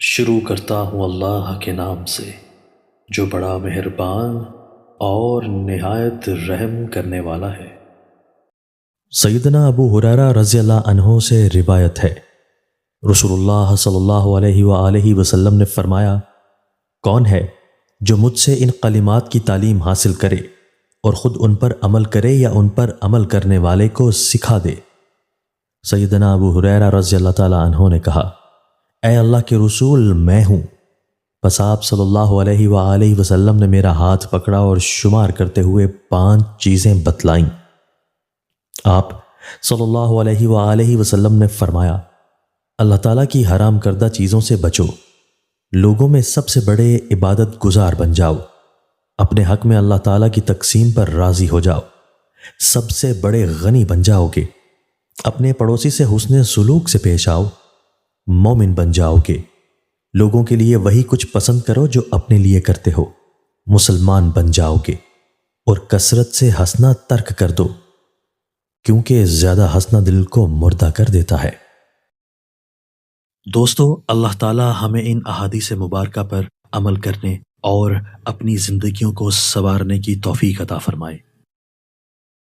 شروع کرتا ہوں اللہ کے نام سے جو بڑا مہربان اور نہایت رحم کرنے والا ہے۔ سیدنا ابو ہریرہ رضی اللہ عنہ سے روایت ہے، رسول اللہ صلی اللہ علیہ وآلہ وسلم نے فرمایا، کون ہے جو مجھ سے ان کلمات کی تعلیم حاصل کرے اور خود ان پر عمل کرے یا ان پر عمل کرنے والے کو سکھا دے؟ سیدنا ابو ہریرہ رضی اللہ تعالی عنہ نے کہا، اے اللہ کے رسول، میں ہوں۔ پس آپ صلی اللہ علیہ وآلہ وسلم نے میرا ہاتھ پکڑا اور شمار کرتے ہوئے 5 چیزیں بتلائیں۔ آپ صلی اللہ علیہ وآلہ وسلم نے فرمایا، اللہ تعالیٰ کی حرام کردہ چیزوں سے بچو، لوگوں میں سب سے بڑے عبادت گزار بن جاؤ، اپنے حق میں اللہ تعالیٰ کی تقسیم پر راضی ہو جاؤ، سب سے بڑے غنی بن جاؤ گے، اپنے پڑوسی سے حسن سلوک سے پیش آؤ، مومن بن جاؤ گے، لوگوں کے لیے وہی کچھ پسند کرو جو اپنے لیے کرتے ہو، مسلمان بن جاؤ گے، اور کثرت سے ہنسنا ترک کر دو، کیونکہ زیادہ ہنسنا دل کو مردہ کر دیتا ہے۔ دوستو، اللہ تعالی ہمیں ان احادیث مبارکہ پر عمل کرنے اور اپنی زندگیوں کو سنوارنے کی توفیق عطا فرمائے۔